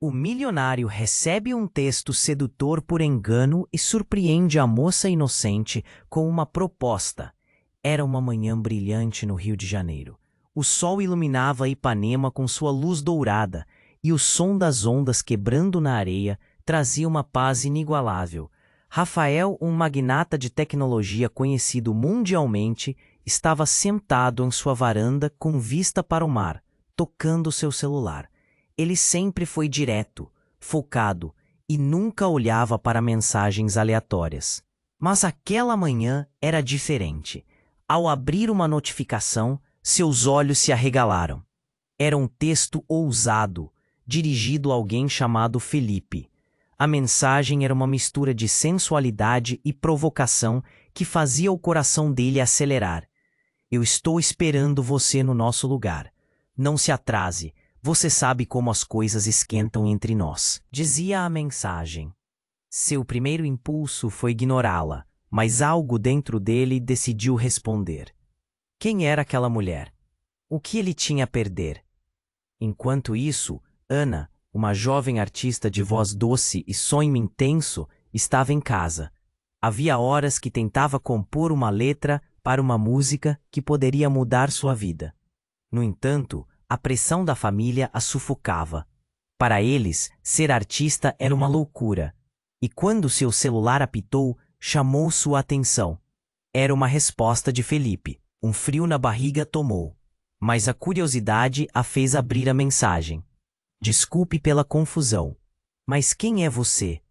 O milionário recebe um texto sedutor por engano e surpreende a moça inocente com uma proposta. Era uma manhã brilhante no Rio de Janeiro. O sol iluminava Ipanema com sua luz dourada, e o som das ondas quebrando na areia trazia uma paz inigualável. Rafael, um magnata de tecnologia conhecido mundialmente, estava sentado em sua varanda com vista para o mar, tocando seu celular. Ele sempre foi direto, focado e nunca olhava para mensagens aleatórias. Mas aquela manhã era diferente. Ao abrir uma notificação, seus olhos se arregalaram. Era um texto ousado, dirigido a alguém chamado Felipe. A mensagem era uma mistura de sensualidade e provocação que fazia o coração dele acelerar. Eu estou esperando você no nosso lugar. Não se atrase. Você sabe como as coisas esquentam entre nós, dizia a mensagem. Seu primeiro impulso foi ignorá-la, mas algo dentro dele decidiu responder. Quem era aquela mulher? O que ele tinha a perder? Enquanto isso, Ana, uma jovem artista de voz doce e sonho intenso, estava em casa. Havia horas que tentava compor uma letra para uma música que poderia mudar sua vida. No entanto, a pressão da família a sufocava. Para eles, ser artista era uma loucura. E quando seu celular apitou, chamou sua atenção. Era uma resposta de Felipe. Um frio na barriga tomou. Mas a curiosidade a fez abrir a mensagem. Desculpe pela confusão. Mas quem é você?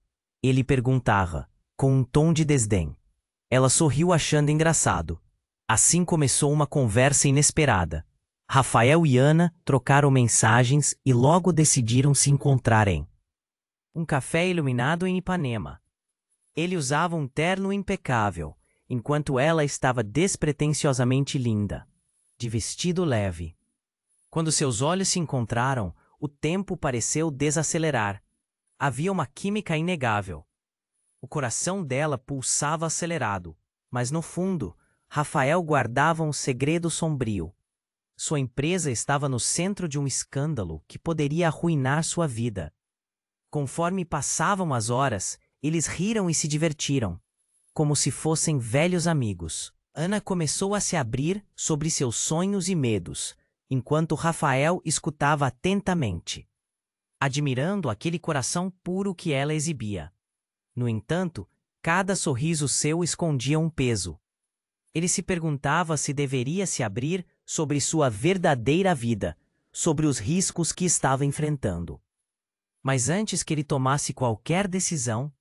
Ele perguntava, com um tom de desdém. Ela sorriu achando engraçado. Assim começou uma conversa inesperada. Rafael e Ana trocaram mensagens e logo decidiram se encontrar em um café iluminado em Ipanema. Ele usava um terno impecável, enquanto ela estava despretensiosamente linda, de vestido leve. Quando seus olhos se encontraram, o tempo pareceu desacelerar. Havia uma química inegável. O coração dela pulsava acelerado, mas no fundo, Rafael guardava um segredo sombrio. Sua empresa estava no centro de um escândalo que poderia arruinar sua vida. Conforme passavam as horas, eles riram e se divertiram, como se fossem velhos amigos. Ana começou a se abrir sobre seus sonhos e medos, enquanto Rafael escutava atentamente, admirando aquele coração puro que ela exibia. No entanto, cada sorriso seu escondia um peso. Ele se perguntava se deveria se abrir sobre sua verdadeira vida, sobre os riscos que estava enfrentando. Mas antes que ele tomasse qualquer decisão,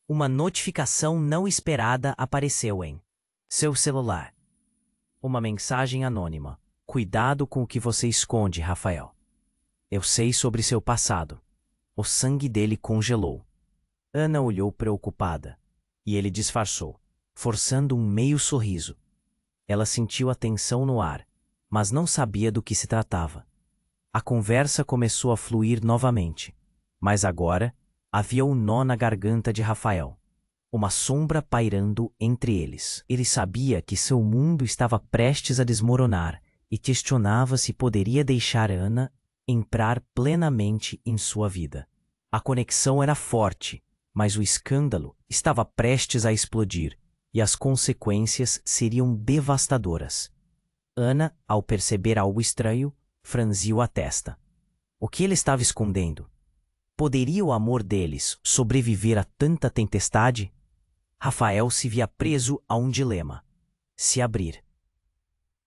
uma notificação não esperada apareceu em seu celular. Uma mensagem anônima. Cuidado com o que você esconde, Rafael. Eu sei sobre seu passado. O sangue dele congelou. Ana olhou preocupada, e ele disfarçou, forçando um meio sorriso. Ela sentiu a tensão no ar, mas não sabia do que se tratava. A conversa começou a fluir novamente, mas agora havia um nó na garganta de Rafael, uma sombra pairando entre eles. Ele sabia que seu mundo estava prestes a desmoronar e questionava se poderia deixar Ana entrar plenamente em sua vida. A conexão era forte, mas o escândalo estava prestes a explodir e as consequências seriam devastadoras. Ana, ao perceber algo estranho, franziu a testa. O que ele estava escondendo? Poderia o amor deles sobreviver a tanta tempestade? Rafael se via preso a um dilema. Se abrir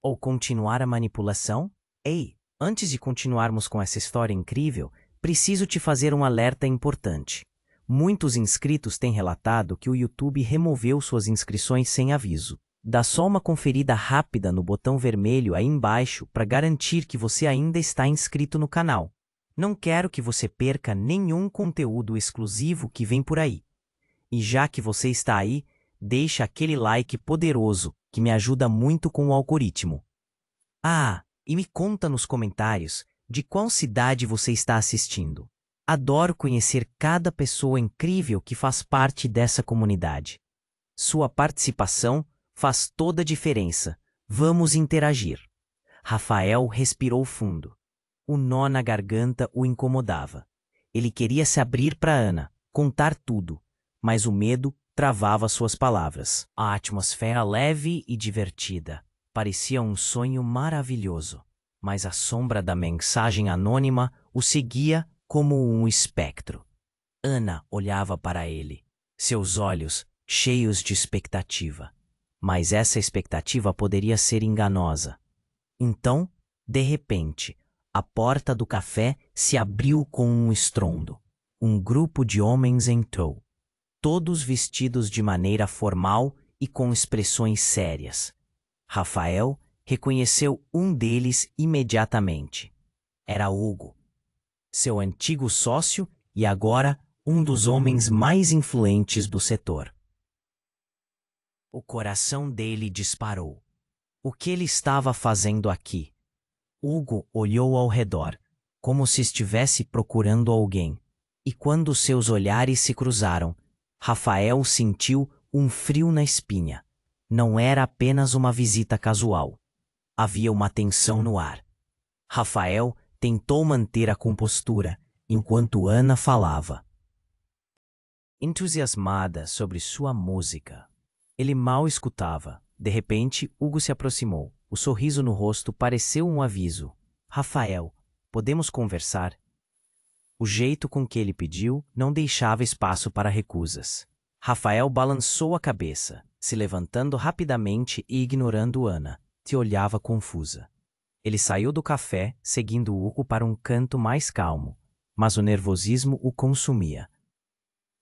ou continuar a manipulação? Ei, antes de continuarmos com essa história incrível, preciso te fazer um alerta importante. Muitos inscritos têm relatado que o YouTube removeu suas inscrições sem aviso. Dá só uma conferida rápida no botão vermelho aí embaixo para garantir que você ainda está inscrito no canal. Não quero que você perca nenhum conteúdo exclusivo que vem por aí. E já que você está aí, deixa aquele like poderoso que me ajuda muito com o algoritmo. Ah, e me conta nos comentários de qual cidade você está assistindo. Adoro conhecer cada pessoa incrível que faz parte dessa comunidade. Sua participação faz toda a diferença. Vamos interagir. Rafael respirou fundo. O nó na garganta o incomodava. Ele queria se abrir para Ana, contar tudo, mas o medo travava suas palavras. A atmosfera leve e divertida parecia um sonho maravilhoso, mas a sombra da mensagem anônima o seguia como um espectro. Ana olhava para ele, seus olhos cheios de expectativa. Mas essa expectativa poderia ser enganosa. Então, de repente, a porta do café se abriu com um estrondo. Um grupo de homens entrou, todos vestidos de maneira formal e com expressões sérias. Rafael reconheceu um deles imediatamente. Era Hugo, seu antigo sócio e agora um dos homens mais influentes do setor. O coração dele disparou. O que ele estava fazendo aqui? Hugo olhou ao redor, como se estivesse procurando alguém, e quando seus olhares se cruzaram, Rafael sentiu um frio na espinha. Não era apenas uma visita casual. Havia uma tensão no ar. Rafael tentou manter a compostura, enquanto Ana falava. Entusiasmada sobre sua música. Ele mal escutava. De repente, Hugo se aproximou. O sorriso no rosto pareceu um aviso. Rafael, podemos conversar? O jeito com que ele pediu não deixava espaço para recusas. Rafael balançou a cabeça, se levantando rapidamente e ignorando Ana, que olhava confusa. Ele saiu do café, seguindo Hugo para um canto mais calmo, mas o nervosismo o consumia.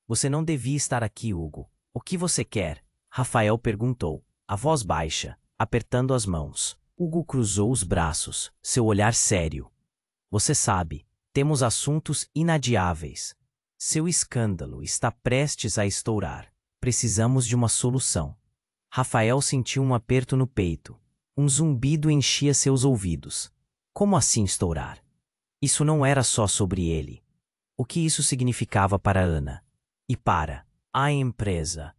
Você não devia estar aqui, Hugo. O que você quer? Rafael perguntou, a voz baixa, apertando as mãos. Hugo cruzou os braços, seu olhar sério. Você sabe, temos assuntos inadiáveis. Seu escândalo está prestes a estourar. Precisamos de uma solução. Rafael sentiu um aperto no peito. Um zumbido enchia seus ouvidos. Como assim estourar? Isso não era só sobre ele. O que isso significava para Ana? E para a empresa?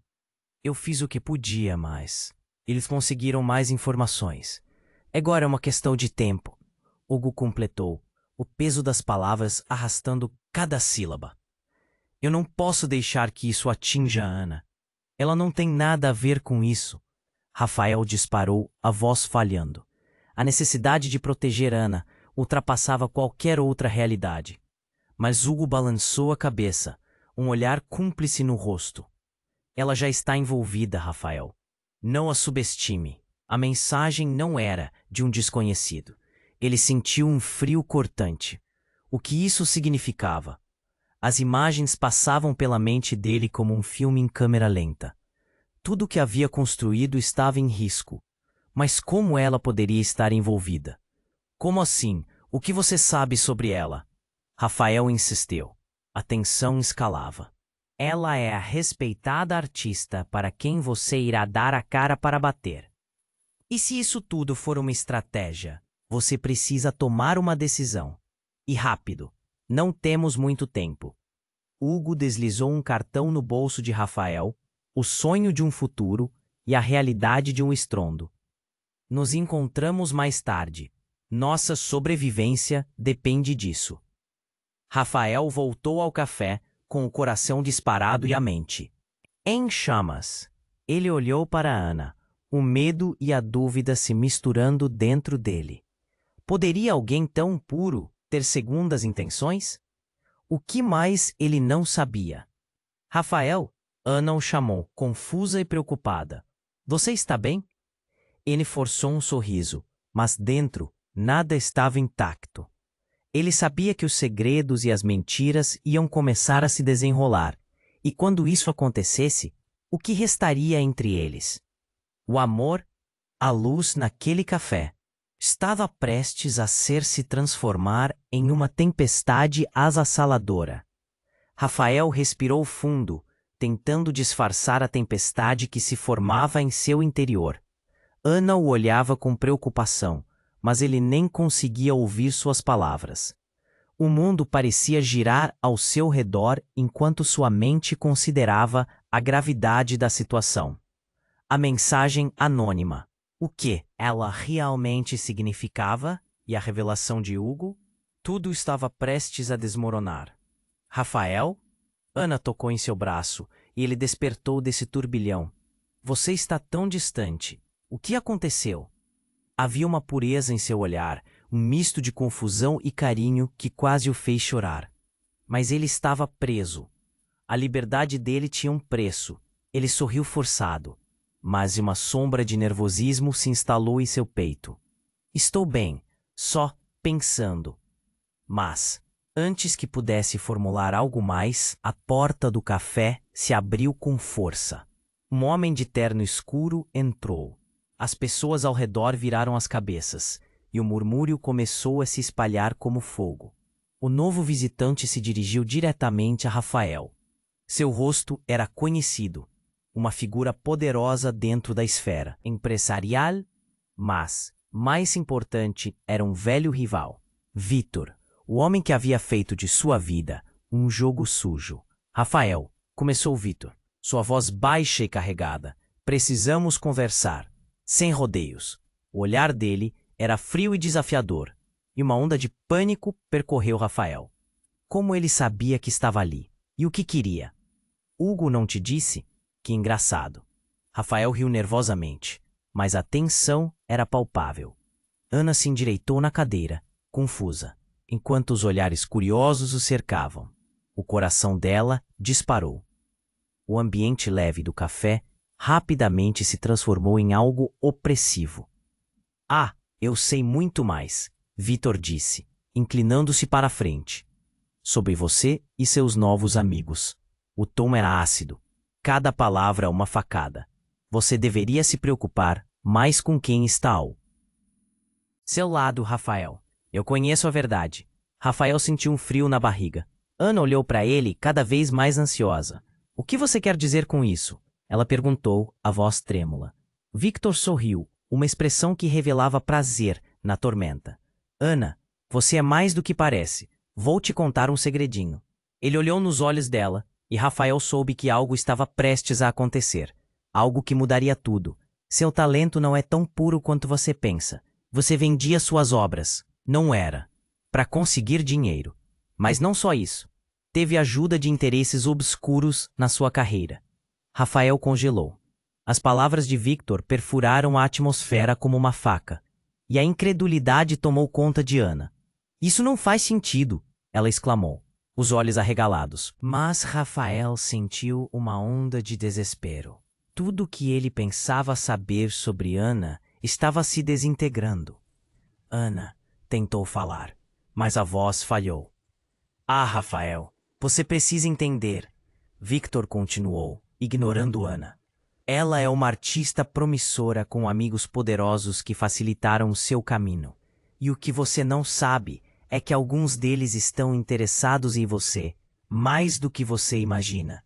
Eu fiz o que podia, mas eles conseguiram mais informações. Agora é uma questão de tempo. Hugo completou, o peso das palavras arrastando cada sílaba. Eu não posso deixar que isso atinja a Ana. Ela não tem nada a ver com isso. Rafael disparou, a voz falhando. A necessidade de proteger Ana ultrapassava qualquer outra realidade. Mas Hugo balançou a cabeça, um olhar cúmplice no rosto. Ela já está envolvida, Rafael. Não a subestime. A mensagem não era de um desconhecido. Ele sentiu um frio cortante. O que isso significava? As imagens passavam pela mente dele como um filme em câmera lenta. Tudo o que havia construído estava em risco. Mas como ela poderia estar envolvida? Como assim? O que você sabe sobre ela? Rafael insistiu. A tensão escalava. Ela é a respeitada artista para quem você irá dar a cara para bater. E se isso tudo for uma estratégia, você precisa tomar uma decisão. E rápido. Não temos muito tempo. Hugo deslizou um cartão no bolso de Rafael, o sonho de um futuro e a realidade de um estrondo. Nos encontramos mais tarde. Nossa sobrevivência depende disso. Rafael voltou ao café, com o coração disparado e a mente em chamas. Ele olhou para Ana, o medo e a dúvida se misturando dentro dele. Poderia alguém tão puro ter segundas intenções? O que mais ele não sabia? Rafael, Ana o chamou, confusa e preocupada. Você está bem? Ele forçou um sorriso, mas dentro nada estava intacto. Ele sabia que os segredos e as mentiras iam começar a se desenrolar, e quando isso acontecesse, o que restaria entre eles? O amor, a luz naquele café, estava prestes a se transformar em uma tempestade avassaladora. Rafael respirou fundo, tentando disfarçar a tempestade que se formava em seu interior. Ana o olhava com preocupação, mas ele nem conseguia ouvir suas palavras. O mundo parecia girar ao seu redor enquanto sua mente considerava a gravidade da situação. A mensagem anônima. O que ela realmente significava e a revelação de Hugo? Tudo estava prestes a desmoronar. Rafael? Ana tocou em seu braço e ele despertou desse turbilhão. Você está tão distante. O que aconteceu? Havia uma pureza em seu olhar, um misto de confusão e carinho que quase o fez chorar. Mas ele estava preso. A liberdade dele tinha um preço. Ele sorriu forçado, mas uma sombra de nervosismo se instalou em seu peito. Estou bem, só pensando. Mas, antes que pudesse formular algo mais, a porta do café se abriu com força. Um homem de terno escuro entrou. As pessoas ao redor viraram as cabeças, e o murmúrio começou a se espalhar como fogo. O novo visitante se dirigiu diretamente a Rafael. Seu rosto era conhecido, uma figura poderosa dentro da esfera empresarial, mas, mais importante, era um velho rival. Vítor, o homem que havia feito de sua vida um jogo sujo. Rafael, começou Vítor, sua voz baixa e carregada. Precisamos conversar, sem rodeios. O olhar dele era frio e desafiador, e uma onda de pânico percorreu Rafael. Como ele sabia que estava ali? E o que queria? Hugo não te disse? Que engraçado. Rafael riu nervosamente, mas a tensão era palpável. Ana se endireitou na cadeira, confusa, enquanto os olhares curiosos o cercavam. O coração dela disparou. O ambiente leve do café rapidamente se transformou em algo opressivo. Ah, eu sei muito mais, Vítor disse, inclinando-se para a frente. Sobre você e seus novos amigos. O tom era ácido. Cada palavra uma facada. Você deveria se preocupar mais com quem está ao seu lado, Rafael. Eu conheço a verdade. Rafael sentiu um frio na barriga. Ana olhou para ele cada vez mais ansiosa. O que você quer dizer com isso? Ela perguntou, a voz trêmula. Victor sorriu, uma expressão que revelava prazer na tormenta. Ana, você é mais do que parece. Vou te contar um segredinho. Ele olhou nos olhos dela e Rafael soube que algo estava prestes a acontecer. Algo que mudaria tudo. Seu talento não é tão puro quanto você pensa. Você vendia suas obras. Não era. Para conseguir dinheiro. Mas não só isso. Teve ajuda de interesses obscuros na sua carreira. Rafael congelou. As palavras de Victor perfuraram a atmosfera como uma faca. E a incredulidade tomou conta de Ana. Isso não faz sentido, ela exclamou, os olhos arregalados. Mas Rafael sentiu uma onda de desespero. Tudo o que ele pensava saber sobre Ana estava se desintegrando. Ana tentou falar, mas a voz falhou. Ah, Rafael, você precisa entender. Victor continuou, ignorando Ana. Ela é uma artista promissora com amigos poderosos que facilitaram o seu caminho. E o que você não sabe é que alguns deles estão interessados em você, mais do que você imagina.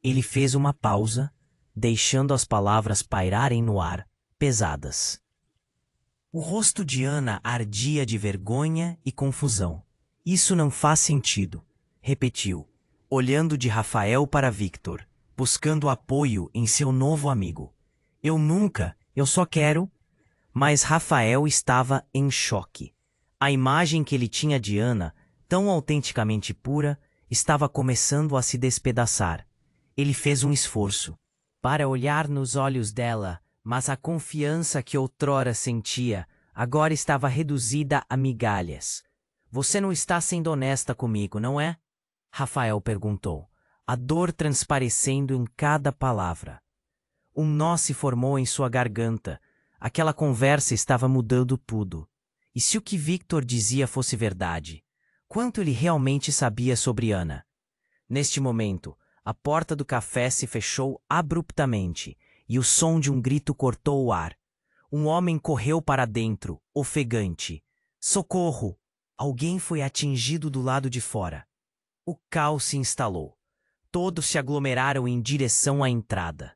Ele fez uma pausa, deixando as palavras pairarem no ar, pesadas. O rosto de Ana ardia de vergonha e confusão. Isso não faz sentido, repetiu, olhando de Rafael para Victor, buscando apoio em seu novo amigo. Eu só quero... Mas Rafael estava em choque. A imagem que ele tinha de Ana, tão autenticamente pura, estava começando a se despedaçar. Ele fez um esforço para olhar nos olhos dela, mas a confiança que outrora sentia agora estava reduzida a migalhas. Você não está sendo honesta comigo, não é? Rafael perguntou, a dor transparecendo em cada palavra. Um nó se formou em sua garganta. Aquela conversa estava mudando tudo. E se o que Victor dizia fosse verdade? Quanto ele realmente sabia sobre Ana? Neste momento, a porta do café se fechou abruptamente e o som de um grito cortou o ar. Um homem correu para dentro, ofegante. Socorro! Alguém foi atingido do lado de fora. O caos se instalou. Todos se aglomeraram em direção à entrada.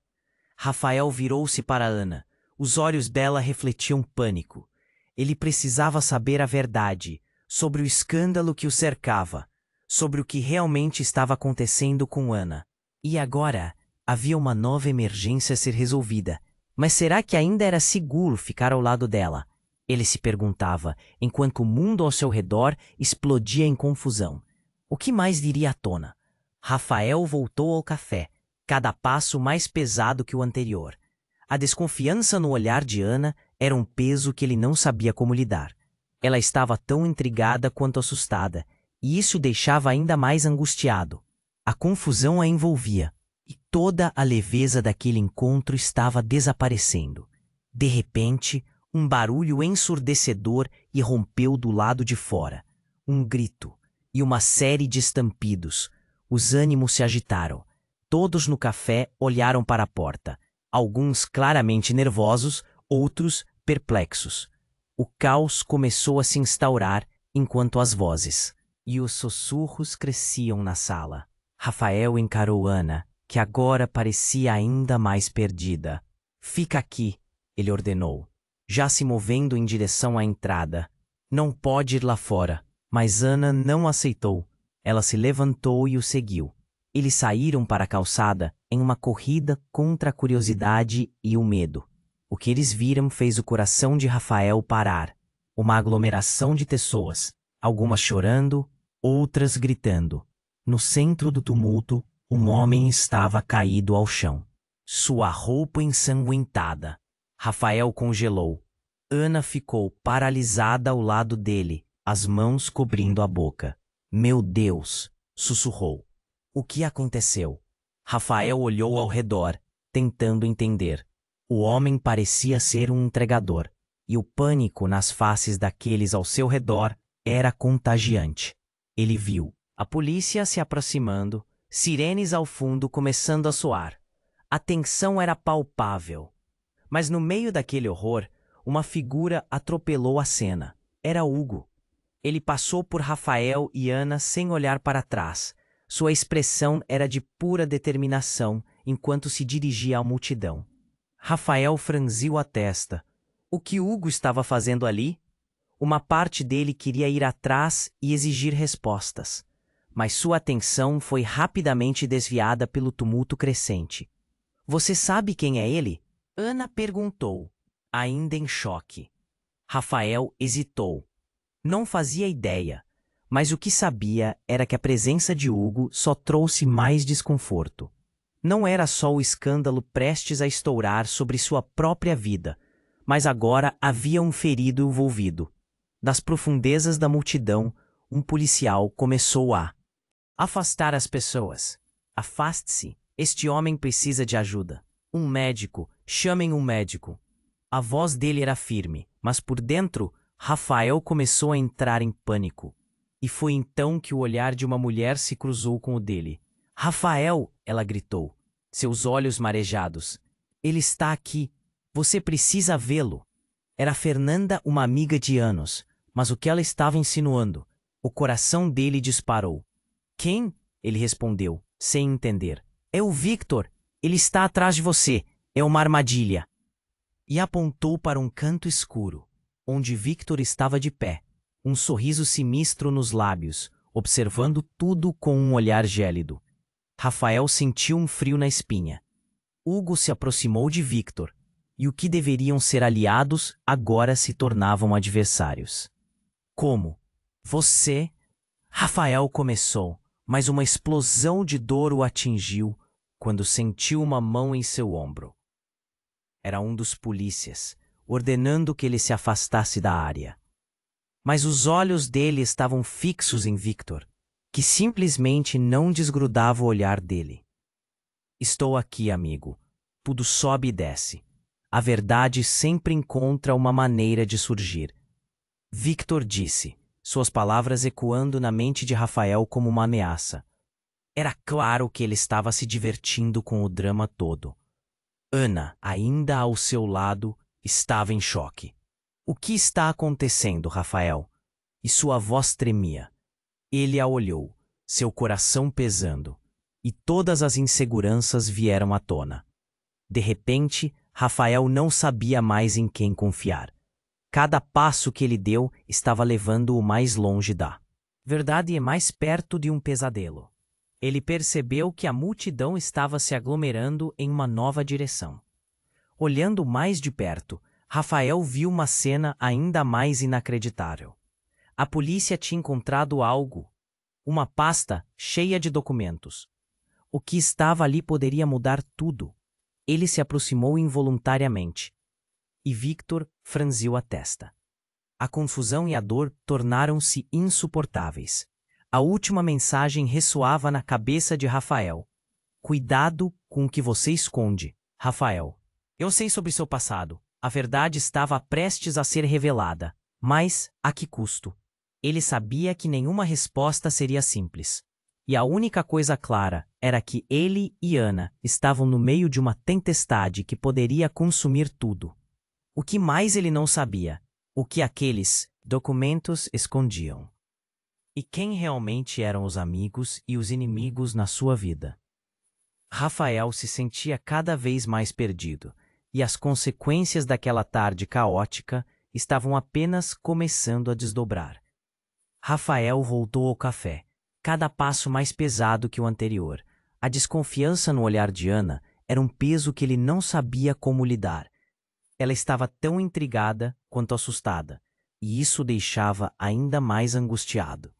Rafael virou-se para Ana. Os olhos dela refletiam pânico. Ele precisava saber a verdade sobre o escândalo que o cercava, sobre o que realmente estava acontecendo com Ana. E agora havia uma nova emergência a ser resolvida. Mas será que ainda era seguro ficar ao lado dela? Ele se perguntava, enquanto o mundo ao seu redor explodia em confusão. O que mais viria à tona? Rafael voltou ao café, cada passo mais pesado que o anterior. A desconfiança no olhar de Ana era um peso que ele não sabia como lidar. Ela estava tão intrigada quanto assustada, e isso o deixava ainda mais angustiado. A confusão a envolvia, e toda a leveza daquele encontro estava desaparecendo. De repente, um barulho ensurdecedor irrompeu do lado de fora. Um grito e uma série de estampidos. Os ânimos se agitaram. Todos no café olharam para a porta, alguns claramente nervosos, outros perplexos. O caos começou a se instaurar enquanto as vozes e os sussurros cresciam na sala. Rafael encarou Ana, que agora parecia ainda mais perdida. "Fica aqui", ele ordenou, já se movendo em direção à entrada. "Não pode ir lá fora." Mas Ana não aceitou. Ela se levantou e o seguiu. Eles saíram para a calçada em uma corrida contra a curiosidade e o medo. O que eles viram fez o coração de Rafael parar. Uma aglomeração de pessoas, algumas chorando, outras gritando. No centro do tumulto, um homem estava caído ao chão, sua roupa ensanguentada. Rafael congelou. Ana ficou paralisada ao lado dele, as mãos cobrindo a boca. "Meu Deus!" sussurrou. "O que aconteceu?" Rafael olhou ao redor, tentando entender. O homem parecia ser um entregador, e o pânico nas faces daqueles ao seu redor era contagiante. Ele viu a polícia se aproximando, sirenes ao fundo começando a soar. A tensão era palpável. Mas no meio daquele horror, uma figura atropelou a cena. Era Hugo. Ele passou por Rafael e Ana sem olhar para trás. Sua expressão era de pura determinação enquanto se dirigia à multidão. Rafael franziu a testa. O que Hugo estava fazendo ali? Uma parte dele queria ir atrás e exigir respostas, mas sua atenção foi rapidamente desviada pelo tumulto crescente. "Você sabe quem é ele?" Ana perguntou, ainda em choque. Rafael hesitou. Não fazia ideia, mas o que sabia era que a presença de Hugo só trouxe mais desconforto. Não era só o escândalo prestes a estourar sobre sua própria vida, mas agora havia um ferido envolvido. Das profundezas da multidão, um policial começou a afastar as pessoas. "Afaste-se, este homem precisa de ajuda. Um médico, chamem um médico." A voz dele era firme, mas por dentro, Rafael começou a entrar em pânico. E foi então que o olhar de uma mulher se cruzou com o dele. "Rafael!" ela gritou, seus olhos marejados. "Ele está aqui. Você precisa vê-lo." Era Fernanda, uma amiga de anos, mas o que ela estava insinuando? O coração dele disparou. "Quem?" ele respondeu, sem entender. "É o Victor. Ele está atrás de você. É uma armadilha." E apontou para um canto escuro, onde Victor estava de pé, um sorriso sinistro nos lábios, observando tudo com um olhar gélido. Rafael sentiu um frio na espinha. Hugo se aproximou de Victor, e o que deveriam ser aliados agora se tornavam adversários. "Como? Você?" Rafael começou, mas uma explosão de dor o atingiu quando sentiu uma mão em seu ombro. Era um dos polícias, ordenando que ele se afastasse da área. Mas os olhos dele estavam fixos em Victor, que simplesmente não desgrudava o olhar dele. "Estou aqui, amigo. Tudo sobe e desce. A verdade sempre encontra uma maneira de surgir." Victor disse, suas palavras ecoando na mente de Rafael como uma ameaça. Era claro que ele estava se divertindo com o drama todo. Ana, ainda ao seu lado, estava em choque. "O que está acontecendo, Rafael?" E sua voz tremia. Ele a olhou, seu coração pesando, e todas as inseguranças vieram à tona. De repente, Rafael não sabia mais em quem confiar. Cada passo que ele deu estava levando-o mais longe da verdade e mais perto de um pesadelo. Ele percebeu que a multidão estava se aglomerando em uma nova direção. Olhando mais de perto, Rafael viu uma cena ainda mais inacreditável. A polícia tinha encontrado algo. uma pasta cheia de documentos. O que estava ali poderia mudar tudo. Ele se aproximou involuntariamente. E Victor franziu a testa. A confusão e a dor tornaram-se insuportáveis. A última mensagem ressoava na cabeça de Rafael. Cuidado com o que você esconde, Rafael. Eu sei sobre seu passado. A verdade estava prestes a ser revelada. Mas, a que custo? Ele sabia que nenhuma resposta seria simples. E a única coisa clara era que ele e Ana estavam no meio de uma tempestade que poderia consumir tudo. O que mais ele não sabia? O que aqueles documentos escondiam. E quem realmente eram os amigos e os inimigos na sua vida? Rafael se sentia cada vez mais perdido, e as consequências daquela tarde caótica estavam apenas começando a desdobrar. Rafael voltou ao café, cada passo mais pesado que o anterior. A desconfiança no olhar de Ana era um peso que ele não sabia como lidar. Ela estava tão intrigada quanto assustada, e isso o deixava ainda mais angustiado.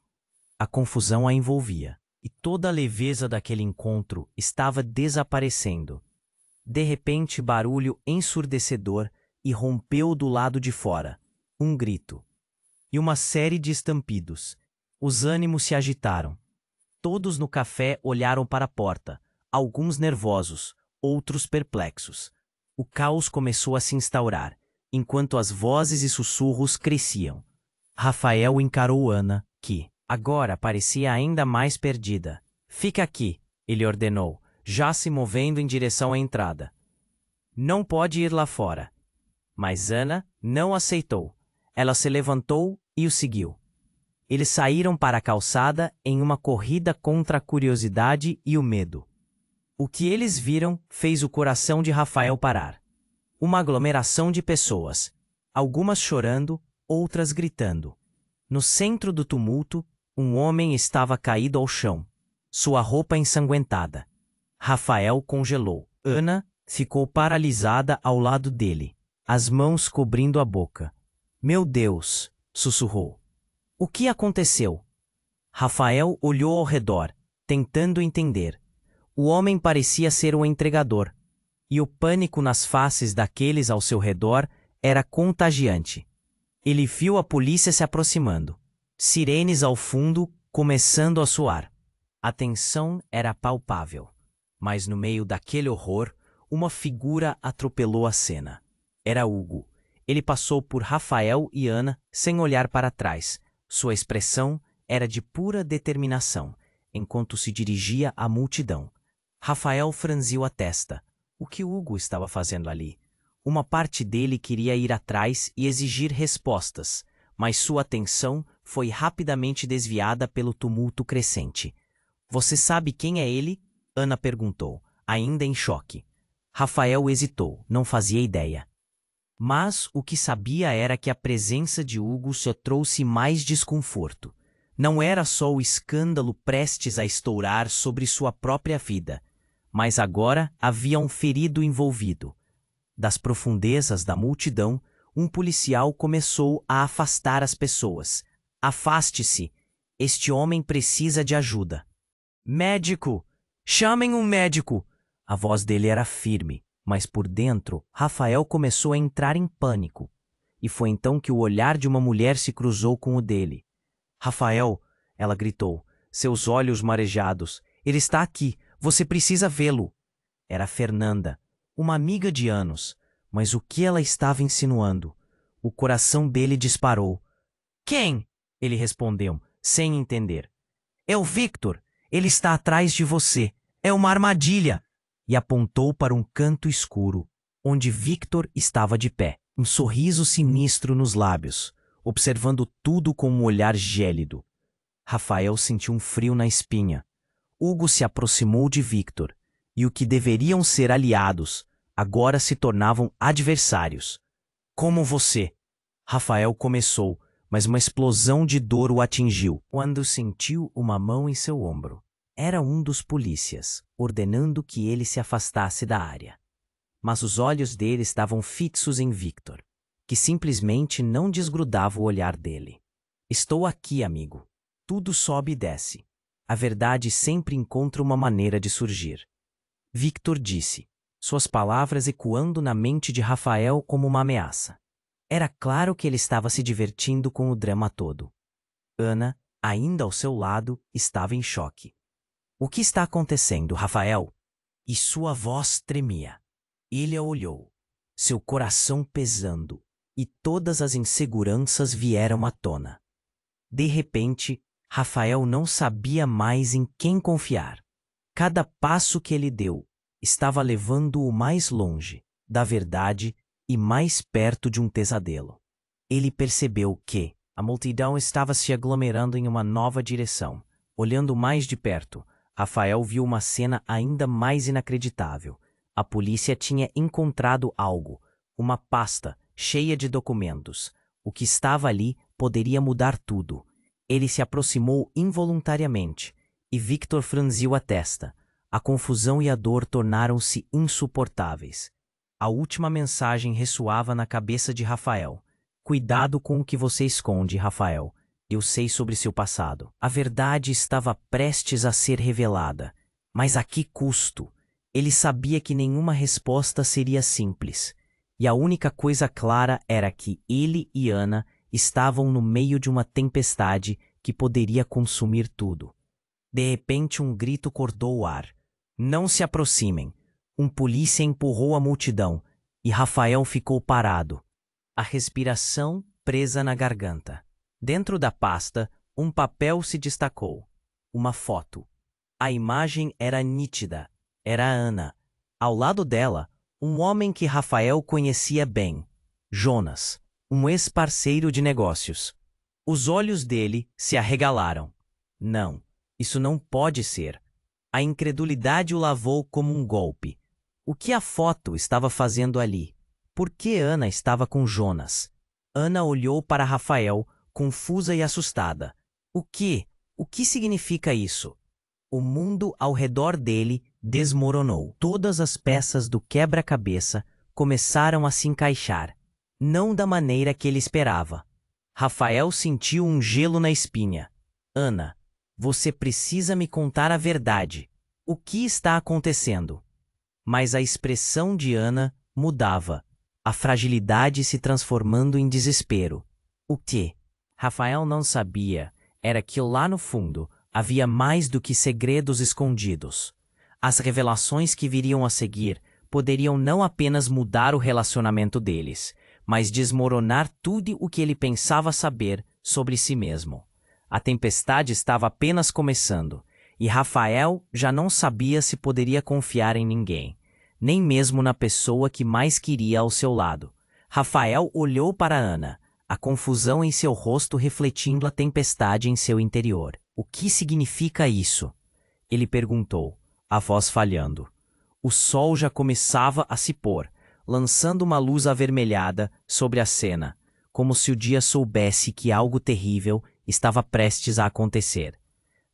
A confusão a envolvia, e toda a leveza daquele encontro estava desaparecendo. De repente, barulho ensurdecedor irrompeu do lado de fora. Um grito. E uma série de estampidos. Os ânimos se agitaram. Todos no café olharam para a porta, alguns nervosos, outros perplexos. O caos começou a se instaurar, enquanto as vozes e sussurros cresciam. Rafael encarou Ana, que, agora, parecia ainda mais perdida. Fica aqui, ele ordenou, já se movendo em direção à entrada. Não pode ir lá fora. Mas Ana não aceitou. Ela se levantou e o seguiu. Eles saíram para a calçada em uma corrida contra a curiosidade e o medo. O que eles viram fez o coração de Rafael parar. Uma aglomeração de pessoas, algumas chorando, outras gritando. No centro do tumulto, um homem estava caído ao chão, sua roupa ensanguentada. Rafael congelou. Ana ficou paralisada ao lado dele, as mãos cobrindo a boca. Meu Deus! Sussurrou. O que aconteceu? Rafael olhou ao redor, tentando entender. O homem parecia ser um entregador, e o pânico nas faces daqueles ao seu redor era contagiante. Ele viu a polícia se aproximando, sirenes ao fundo começando a soar. A tensão era palpável, mas no meio daquele horror, uma figura atropelou a cena. Era Hugo. Ele passou por Rafael e Ana sem olhar para trás. Sua expressão era de pura determinação, enquanto se dirigia à multidão. Rafael franziu a testa. O que Hugo estava fazendo ali? Uma parte dele queria ir atrás e exigir respostas, mas sua atenção foi rapidamente desviada pelo tumulto crescente. Você sabe quem é ele? Ana perguntou, ainda em choque. Rafael hesitou, não fazia ideia. Mas o que sabia era que a presença de Hugo só trouxe mais desconforto. Não era só o escândalo prestes a estourar sobre sua própria vida, mas agora havia um ferido envolvido. Das profundezas da multidão, um policial começou a afastar as pessoas. Afaste-se! Este homem precisa de ajuda. Médico! Chamem um médico! A voz dele era firme, mas por dentro, Rafael começou a entrar em pânico. E foi então que o olhar de uma mulher se cruzou com o dele. Rafael, ela gritou, seus olhos marejados. Ele está aqui, você precisa vê-lo. Era Fernanda, uma amiga de anos, mas o que ela estava insinuando? O coração dele disparou. Quem? Ele respondeu, sem entender. É o Victor, ele está atrás de você. É uma armadilha. E apontou para um canto escuro, onde Victor estava de pé, um sorriso sinistro nos lábios, observando tudo com um olhar gélido. Rafael sentiu um frio na espinha. Hugo se aproximou de Victor, e o que deveriam ser aliados, agora se tornavam adversários. Como você? Rafael começou, mas uma explosão de dor o atingiu, quando sentiu uma mão em seu ombro. Era um dos polícias, ordenando que ele se afastasse da área. Mas os olhos dele estavam fixos em Victor, que simplesmente não desgrudava o olhar dele. Estou aqui, amigo. Tudo sobe e desce. A verdade sempre encontra uma maneira de surgir. Victor disse, suas palavras ecoando na mente de Rafael como uma ameaça. Era claro que ele estava se divertindo com o drama todo. Ana, ainda ao seu lado, estava em choque. O que está acontecendo, Rafael? E sua voz tremia. Ele a olhou, seu coração pesando, e todas as inseguranças vieram à tona. De repente, Rafael não sabia mais em quem confiar. Cada passo que ele deu estava levando-o mais longe da verdade e mais perto de um pesadelo. Ele percebeu que a multidão estava se aglomerando em uma nova direção. Olhando mais de perto, Rafael viu uma cena ainda mais inacreditável. A polícia tinha encontrado algo, uma pasta cheia de documentos. O que estava ali poderia mudar tudo. Ele se aproximou involuntariamente e Victor franziu a testa. A confusão e a dor tornaram-se insuportáveis. A última mensagem ressoava na cabeça de Rafael. Cuidado com o que você esconde, Rafael. Eu sei sobre seu passado. A verdade estava prestes a ser revelada. Mas a que custo? Ele sabia que nenhuma resposta seria simples. E a única coisa clara era que ele e Ana estavam no meio de uma tempestade que poderia consumir tudo. De repente, um grito cortou o ar. Não se aproximem. Um polícia empurrou a multidão e Rafael ficou parado, a respiração presa na garganta. Dentro da pasta, um papel se destacou. Uma foto. A imagem era nítida. Era Ana. Ao lado dela, um homem que Rafael conhecia bem. Jonas, um ex-parceiro de negócios. Os olhos dele se arregalaram. Não, isso não pode ser. A incredulidade o lavou como um golpe. O que a foto estava fazendo ali? Por que Ana estava com Jonas? Ana olhou para Rafael, confusa e assustada. O que? O que significa isso? O mundo ao redor dele desmoronou. Todas as peças do quebra-cabeça começaram a se encaixar. Não da maneira que ele esperava. Rafael sentiu um gelo na espinha. Ana, você precisa me contar a verdade. O que está acontecendo? Mas a expressão de Ana mudava, a fragilidade se transformando em desespero. O que Rafael não sabia era que lá no fundo havia mais do que segredos escondidos. As revelações que viriam a seguir poderiam não apenas mudar o relacionamento deles, mas desmoronar tudo o que ele pensava saber sobre si mesmo. A tempestade estava apenas começando, e Rafael já não sabia se poderia confiar em ninguém, nem mesmo na pessoa que mais queria ao seu lado. Rafael olhou para Ana, a confusão em seu rosto refletindo a tempestade em seu interior. O que significa isso? Ele perguntou, a voz falhando. O sol já começava a se pôr, lançando uma luz avermelhada sobre a cena, como se o dia soubesse que algo terrível estava prestes a acontecer.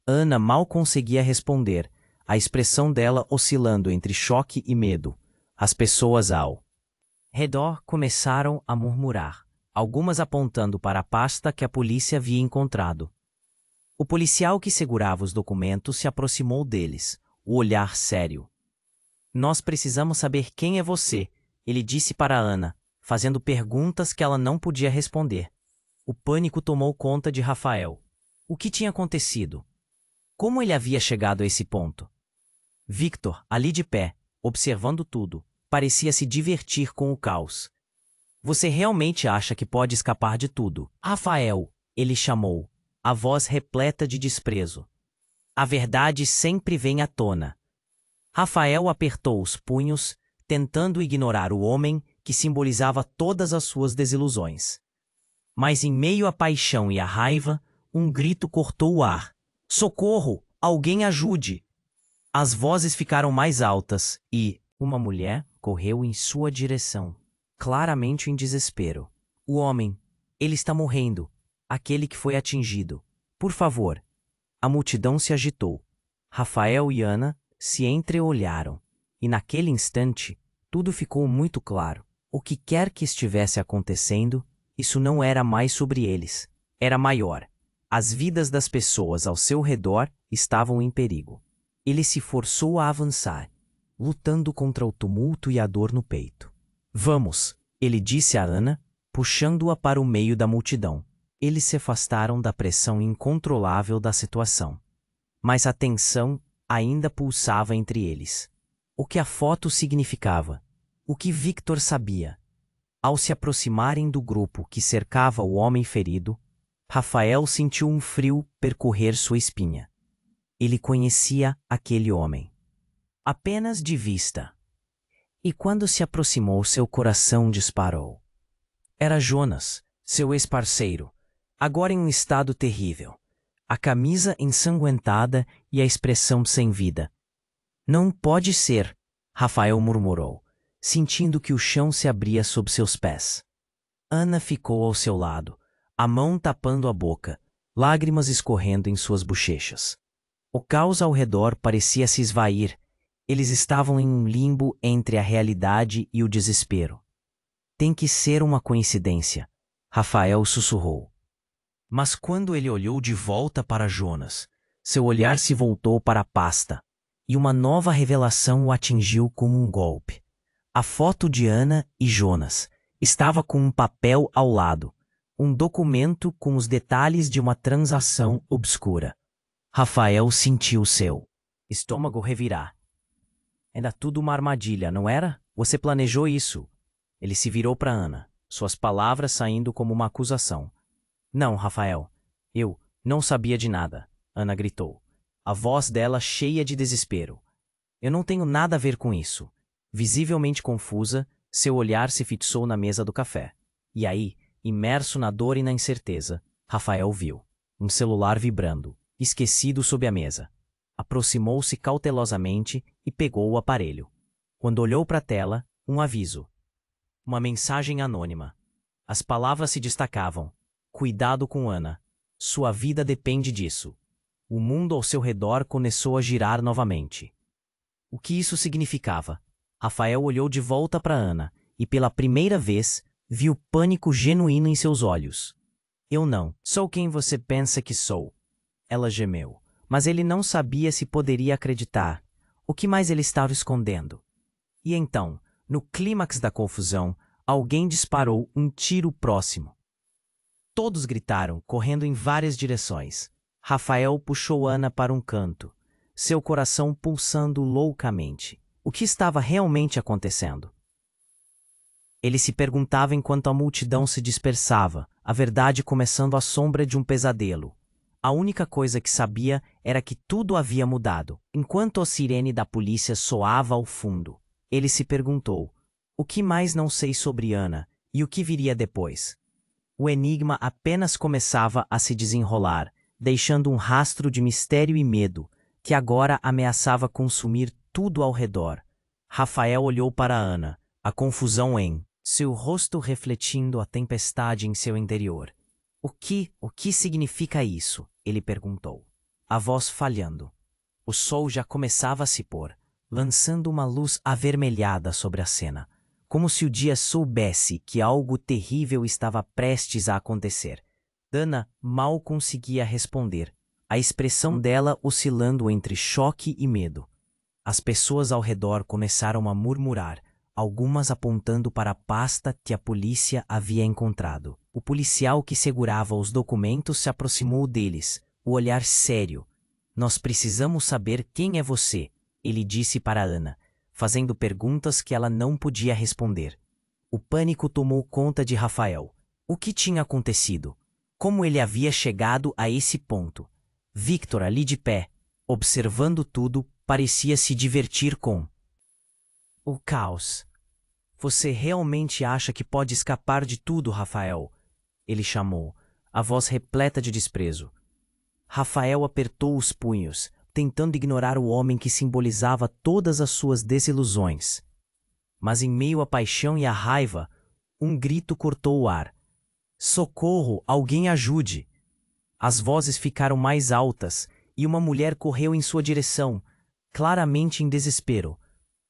Ana mal conseguia responder, a expressão dela oscilando entre choque e medo. As pessoas ao redor começaram a murmurar, algumas apontando para a pasta que a polícia havia encontrado. O policial que segurava os documentos se aproximou deles, o olhar sério. Nós precisamos saber quem é você, ele disse para Ana, fazendo perguntas que ela não podia responder. O pânico tomou conta de Rafael. O que tinha acontecido? Como ele havia chegado a esse ponto? Victor, ali de pé, observando tudo, parecia se divertir com o caos. Você realmente acha que pode escapar de tudo? Rafael, ele chamou, a voz repleta de desprezo. A verdade sempre vem à tona. Rafael apertou os punhos, tentando ignorar o homem que simbolizava todas as suas desilusões. Mas em meio à paixão e à raiva, um grito cortou o ar. Socorro! Alguém ajude! As vozes ficaram mais altas e uma mulher correu em sua direção, claramente em desespero. O homem, ele está morrendo, aquele que foi atingido. Por favor. A multidão se agitou. Rafael e Ana se entreolharam, e naquele instante, tudo ficou muito claro. O que quer que estivesse acontecendo, isso não era mais sobre eles. Era maior. As vidas das pessoas ao seu redor estavam em perigo. Ele se forçou a avançar, lutando contra o tumulto e a dor no peito. Vamos, ele disse a Ana, puxando-a para o meio da multidão. Eles se afastaram da pressão incontrolável da situação. Mas a tensão ainda pulsava entre eles. O que a foto significava? O que Victor sabia? Ao se aproximarem do grupo que cercava o homem ferido, Rafael sentiu um frio percorrer sua espinha. Ele conhecia aquele homem. Apenas de vista. E quando se aproximou, seu coração disparou. Era Jonas, seu ex-parceiro, agora em um estado terrível. A camisa ensanguentada e a expressão sem vida. Não pode ser, Rafael murmurou, sentindo que o chão se abria sob seus pés. Ana ficou ao seu lado, a mão tapando a boca, lágrimas escorrendo em suas bochechas. O caos ao redor parecia se esvair. Eles estavam em um limbo entre a realidade e o desespero. Tem que ser uma coincidência, Rafael sussurrou. Mas quando ele olhou de volta para Jonas, seu olhar se voltou para a pasta, e uma nova revelação o atingiu como um golpe. A foto de Ana e Jonas estava com um papel ao lado, um documento com os detalhes de uma transação obscura. Rafael sentiu seu estômago revirar. Era tudo uma armadilha, não era? Você planejou isso. Ele se virou para Ana, suas palavras saindo como uma acusação. Não, Rafael. Eu não sabia de nada, Ana gritou, a voz dela cheia de desespero. Eu não tenho nada a ver com isso. Visivelmente confusa, seu olhar se fixou na mesa do café. E aí, imerso na dor e na incerteza, Rafael viu um celular vibrando, esquecido sob a mesa. Aproximou-se cautelosamente e pegou o aparelho. Quando olhou para a tela, um aviso. Uma mensagem anônima. As palavras se destacavam. Cuidado com Ana. Sua vida depende disso. O mundo ao seu redor começou a girar novamente. O que isso significava? Rafael olhou de volta para Ana e, pela primeira vez, viu pânico genuíno em seus olhos. Eu não sou quem você pensa que sou. Ela gemeu, mas ele não sabia se poderia acreditar. O que mais ele estava escondendo? E então, no clímax da confusão, alguém disparou um tiro próximo. Todos gritaram, correndo em várias direções. Rafael puxou Ana para um canto, seu coração pulsando loucamente. O que estava realmente acontecendo? Ele se perguntava enquanto a multidão se dispersava, a verdade começando à sombra de um pesadelo. A única coisa que sabia era que tudo havia mudado. Enquanto a sirene da polícia soava ao fundo, ele se perguntou: o que mais não sei sobre Ana e o que viria depois? O enigma apenas começava a se desenrolar, deixando um rastro de mistério e medo, que agora ameaçava consumir tudo ao redor. Rafael olhou para Ana, a confusão em seu rosto refletindo a tempestade em seu interior. O que significa isso? Ele perguntou, a voz falhando. O sol já começava a se pôr, lançando uma luz avermelhada sobre a cena, como se o dia soubesse que algo terrível estava prestes a acontecer. Ana mal conseguia responder, a expressão dela oscilando entre choque e medo. As pessoas ao redor começaram a murmurar, algumas apontando para a pasta que a polícia havia encontrado. O policial que segurava os documentos se aproximou deles, o olhar sério. Nós precisamos saber quem é você, ele disse para Ana, fazendo perguntas que ela não podia responder. O pânico tomou conta de Rafael. O que tinha acontecido? Como ele havia chegado a esse ponto? Victor, ali de pé, observando tudo, parecia se divertir com o caos. Você realmente acha que pode escapar de tudo, Rafael? Ele chamou, a voz repleta de desprezo. Rafael apertou os punhos, tentando ignorar o homem que simbolizava todas as suas desilusões. Mas em meio à paixão e à raiva, um grito cortou o ar. Socorro, alguém ajude! As vozes ficaram mais altas e uma mulher correu em sua direção, claramente em desespero.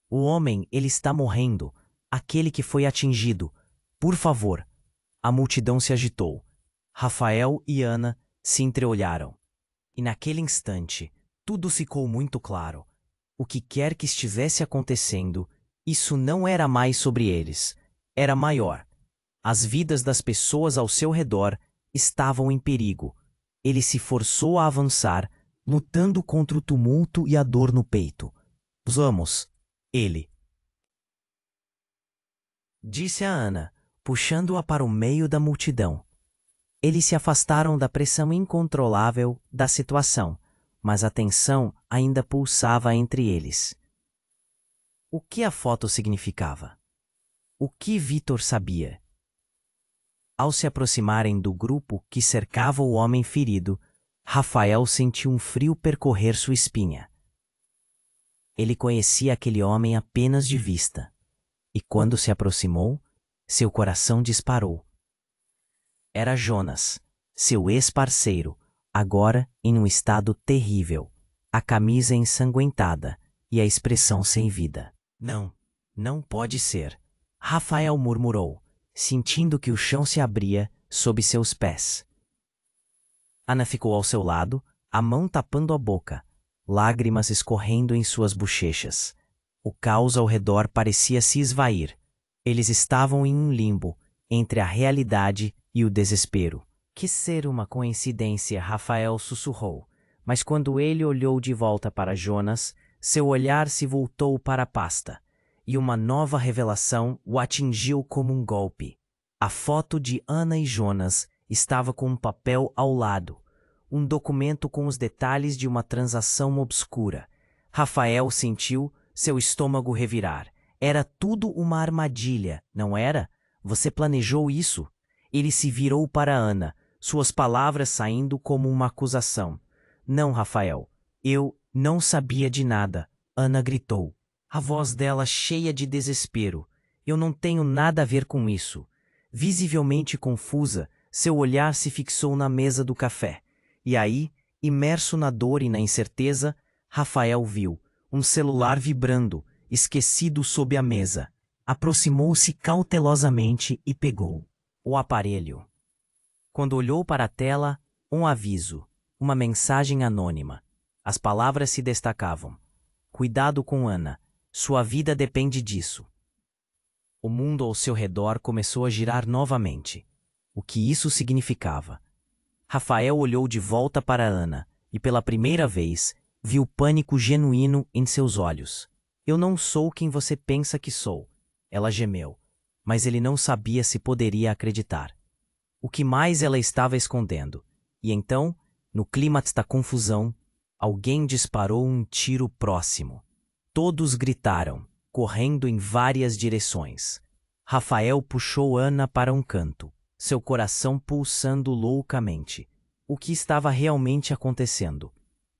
O homem, ele está morrendo. Aquele que foi atingido. Por favor. A multidão se agitou. Rafael e Ana se entreolharam. E naquele instante, Tudo ficou muito claro. O que quer que estivesse acontecendo, isso não era mais sobre eles. Era maior. As vidas das pessoas ao seu redor estavam em perigo. Ele se forçou a avançar, lutando contra o tumulto e a dor no peito. Vamos, ele disse a Ana, puxando-a para o meio da multidão. Eles se afastaram da pressão incontrolável da situação, mas a tensão ainda pulsava entre eles. O que a foto significava? O que Vitor sabia? Ao se aproximarem do grupo que cercava o homem ferido, Rafael sentiu um frio percorrer sua espinha. Ele conhecia aquele homem apenas de vista, e quando se aproximou, seu coração disparou. Era Jonas, seu ex-parceiro, agora em um estado terrível, a camisa ensanguentada e a expressão sem vida. Não, não pode ser, Rafael murmurou, sentindo que o chão se abria sob seus pés. Ana ficou ao seu lado, a mão tapando a boca, lágrimas escorrendo em suas bochechas. O caos ao redor parecia se esvair. Eles estavam em um limbo, entre a realidade e o desespero. Que ser uma coincidência, Rafael sussurrou. Mas quando ele olhou de volta para Jonas, seu olhar se voltou para a pasta, e uma nova revelação o atingiu como um golpe. A foto de Ana e Jonas estava com um papel ao lado, um documento com os detalhes de uma transação obscura. Rafael sentiu seu estômago revirar. Era tudo uma armadilha, não era? Você planejou isso? Ele se virou para Ana, suas palavras saindo como uma acusação. Não, Rafael. Eu não sabia de nada, Ana gritou. A voz dela cheia de desespero. Eu não tenho nada a ver com isso. Visivelmente confusa, seu olhar se fixou na mesa do café. E aí, imerso na dor e na incerteza, Rafael viu um celular vibrando, esquecido sob a mesa. Aproximou-se cautelosamente e pegou o aparelho. Quando olhou para a tela, um aviso, uma mensagem anônima. As palavras se destacavam. Cuidado com Ana, sua vida depende disso. O mundo ao seu redor começou a girar novamente. O que isso significava? Rafael olhou de volta para Ana e, pela primeira vez, viu pânico genuíno em seus olhos. Eu não sou quem você pensa que sou, ela gemeu, mas ele não sabia se poderia acreditar. O que mais ela estava escondendo? E então, no clímax da confusão, alguém disparou um tiro próximo. Todos gritaram, correndo em várias direções. Rafael puxou Ana para um canto, seu coração pulsando loucamente. O que estava realmente acontecendo?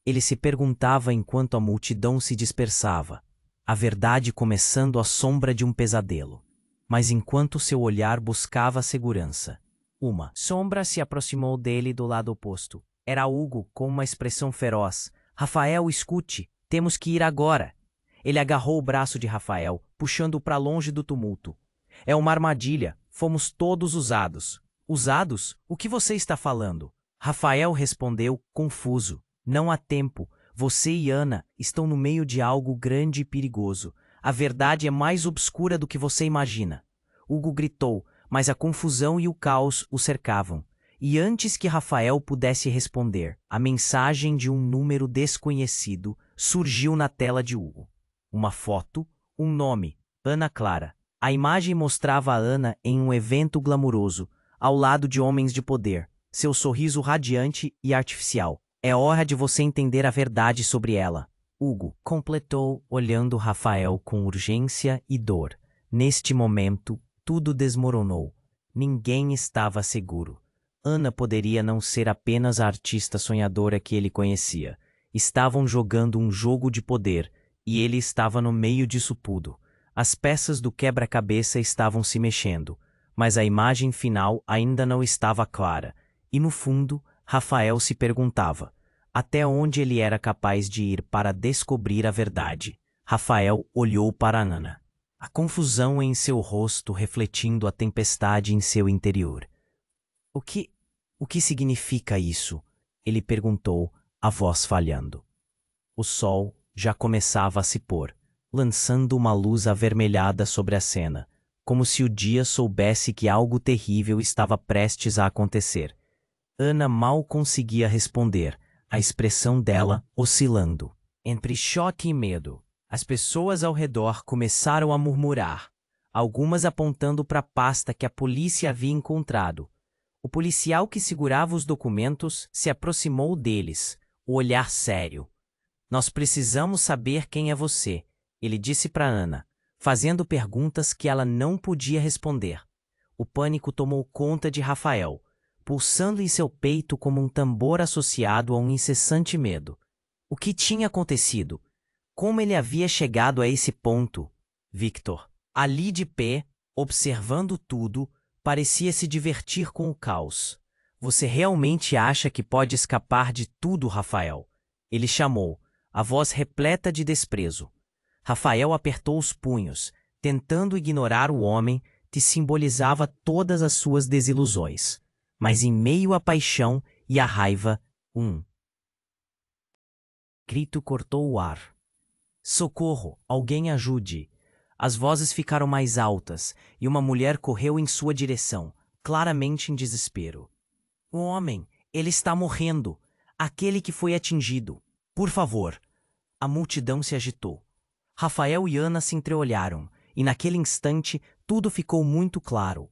Ele se perguntava enquanto a multidão se dispersava, a verdade começando à sombra de um pesadelo. Mas enquanto seu olhar buscava a segurança, uma sombra se aproximou dele do lado oposto. Era Hugo, com uma expressão feroz. Rafael, escute, temos que ir agora. Ele agarrou o braço de Rafael, puxando-o para longe do tumulto. É uma armadilha, fomos todos usados. Usados? O que você está falando? Rafael respondeu, confuso. Não há tempo. Você e Ana estão no meio de algo grande e perigoso. A verdade é mais obscura do que você imagina. Hugo gritou, mas a confusão e o caos o cercavam. E antes que Rafael pudesse responder, a mensagem de um número desconhecido surgiu na tela de Hugo. Uma foto, um nome, Ana Clara. A imagem mostrava a Ana em um evento glamuroso, ao lado de homens de poder, seu sorriso radiante e artificial. É hora de você entender a verdade sobre ela. Hugo completou, olhando Rafael com urgência e dor. Neste momento, tudo desmoronou. Ninguém estava seguro. Ana poderia não ser apenas a artista sonhadora que ele conhecia. Estavam jogando um jogo de poder, e ele estava no meio disso tudo. As peças do quebra-cabeça estavam se mexendo, mas a imagem final ainda não estava clara. E no fundo, Rafael se perguntava até onde ele era capaz de ir para descobrir a verdade. Rafael olhou para Ana, a confusão em seu rosto refletindo a tempestade em seu interior. O que significa isso? Ele perguntou, a voz falhando. O sol já começava a se pôr, lançando uma luz avermelhada sobre a cena, como se o dia soubesse que algo terrível estava prestes a acontecer. Ana mal conseguia responder, a expressão dela oscilando. Entre choque e medo, as pessoas ao redor começaram a murmurar, algumas apontando para a pasta que a polícia havia encontrado. O policial que segurava os documentos se aproximou deles, o olhar sério. Nós precisamos saber quem é você, ele disse para Ana, fazendo perguntas que ela não podia responder. O pânico tomou conta de Rafael, pulsando em seu peito como um tambor associado a um incessante medo. O que tinha acontecido? Como ele havia chegado a esse ponto? Victor, ali de pé, observando tudo, parecia se divertir com o caos. Você realmente acha que pode escapar de tudo, Rafael? Ele chamou, a voz repleta de desprezo. Rafael apertou os punhos, tentando ignorar o homem que simbolizava todas as suas desilusões. Mas em meio à paixão e à raiva, um grito cortou o ar. Socorro! Alguém ajude! As vozes ficaram mais altas e uma mulher correu em sua direção, claramente em desespero. O homem, ele está morrendo! Aquele que foi atingido! Por favor! A multidão se agitou. Rafael e Ana se entreolharam, e naquele instante tudo ficou muito claro.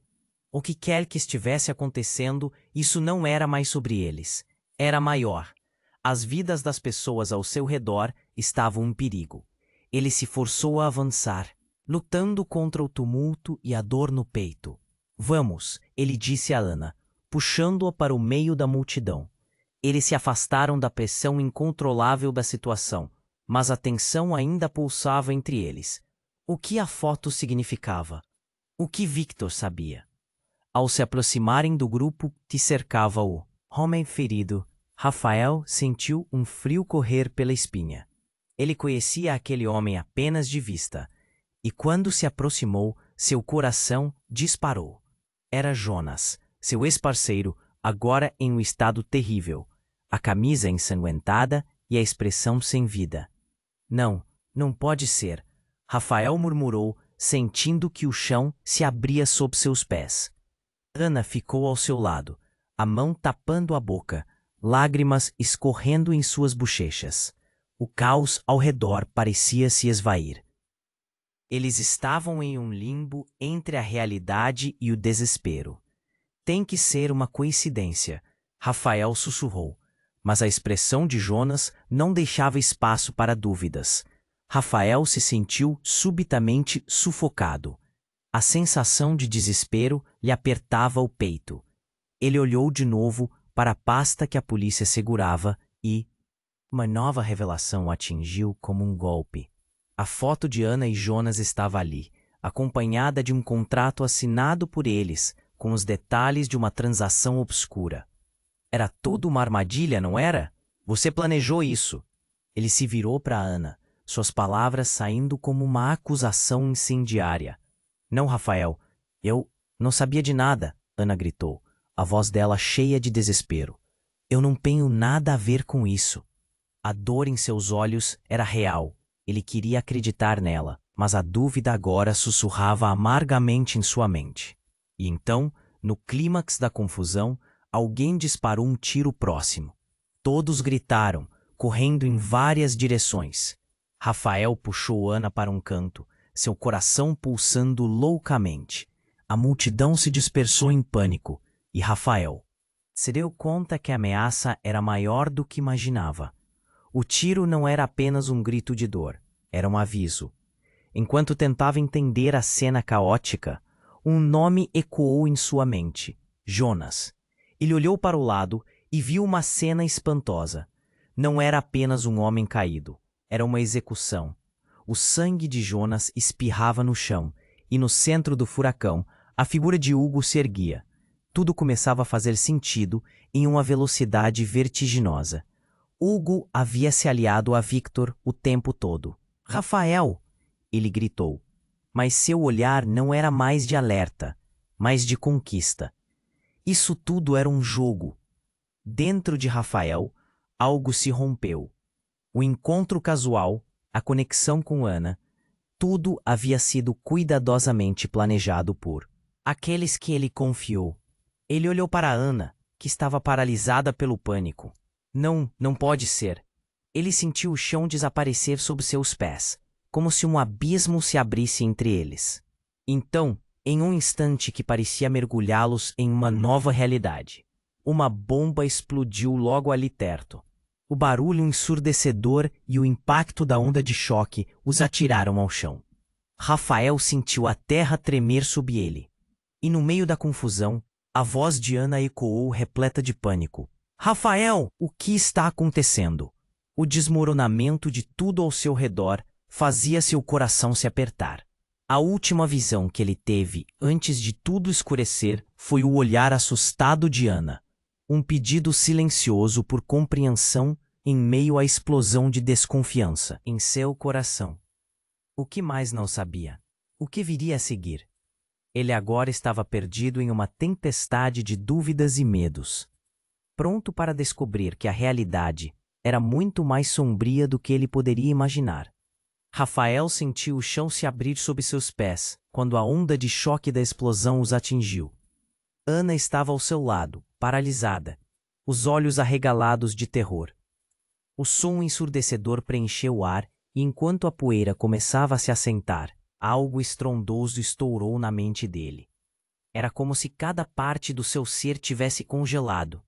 O que quer que estivesse acontecendo, isso não era mais sobre eles. Era maior. As vidas das pessoas ao seu redor estavam em perigo. Ele se forçou a avançar, lutando contra o tumulto e a dor no peito. Vamos, ele disse a Ana, puxando-a para o meio da multidão. Eles se afastaram da pressão incontrolável da situação, mas a tensão ainda pulsava entre eles. O que a foto significava? O que Victor sabia? Ao se aproximarem do grupo que cercava o homem ferido, Rafael sentiu um frio correr pela espinha. Ele conhecia aquele homem apenas de vista, e quando se aproximou, seu coração disparou. Era Jonas, seu ex-parceiro, agora em um estado terrível, a camisa ensanguentada e a expressão sem vida. Não, não pode ser, Rafael murmurou, sentindo que o chão se abria sob seus pés. Ana ficou ao seu lado, a mão tapando a boca, lágrimas escorrendo em suas bochechas. O caos ao redor parecia se esvair. Eles estavam em um limbo entre a realidade e o desespero. Tem que ser uma coincidência, Rafael sussurrou, mas a expressão de Jonas não deixava espaço para dúvidas. Rafael se sentiu subitamente sufocado. A sensação de desespero lhe apertava o peito. Ele olhou de novo para a pasta que a polícia segurava e uma nova revelação o atingiu como um golpe. A foto de Ana e Jonas estava ali, acompanhada de um contrato assinado por eles, com os detalhes de uma transação obscura. Era tudo uma armadilha, não era? Você planejou isso. Ele se virou para Ana, suas palavras saindo como uma acusação incendiária. Não, Rafael, eu não sabia de nada, Ana gritou, a voz dela cheia de desespero. Eu não tenho nada a ver com isso. A dor em seus olhos era real. Ele queria acreditar nela, mas a dúvida agora sussurrava amargamente em sua mente. E então, no clímax da confusão, alguém disparou um tiro próximo. Todos gritaram, correndo em várias direções. Rafael puxou Ana para um canto, seu coração pulsando loucamente. A multidão se dispersou em pânico, e Rafael se deu conta que a ameaça era maior do que imaginava. O tiro não era apenas um grito de dor, era um aviso. Enquanto tentava entender a cena caótica, um nome ecoou em sua mente: Jonas. Ele olhou para o lado e viu uma cena espantosa. Não era apenas um homem caído, era uma execução. O sangue de Jonas espirrava no chão, e no centro do furacão, a figura de Hugo se erguia. Tudo começava a fazer sentido em uma velocidade vertiginosa. Hugo havia se aliado a Victor o tempo todo. Rafael! Ele gritou. Mas seu olhar não era mais de alerta, mas de conquista. Isso tudo era um jogo. Dentro de Rafael, algo se rompeu. O encontro casual, a conexão com Ana, tudo havia sido cuidadosamente planejado por aqueles que ele confiou. Ele olhou para Ana, que estava paralisada pelo pânico. Não pode ser. Ele sentiu o chão desaparecer sob seus pés, como se um abismo se abrisse entre eles. Então, em um instante que parecia mergulhá-los em uma nova realidade, uma bomba explodiu logo ali perto. O barulho ensurdecedor e o impacto da onda de choque os atiraram ao chão. Rafael sentiu a terra tremer sob ele. E no meio da confusão, a voz de Ana ecoou repleta de pânico. Rafael, o que está acontecendo? O desmoronamento de tudo ao seu redor fazia seu coração se apertar. A última visão que ele teve antes de tudo escurecer foi o olhar assustado de Ana. Um pedido silencioso por compreensão em meio à explosão de desconfiança em seu coração. O que mais não sabia? O que viria a seguir? Ele agora estava perdido em uma tempestade de dúvidas e medos, pronto para descobrir que a realidade era muito mais sombria do que ele poderia imaginar. Rafael sentiu o chão se abrir sob seus pés quando a onda de choque da explosão os atingiu. Ana estava ao seu lado, paralisada, os olhos arregalados de terror. O som ensurdecedor preencheu o ar e enquanto a poeira começava a se assentar, algo estrondoso estourou na mente dele. Era como se cada parte do seu ser tivesse congelado.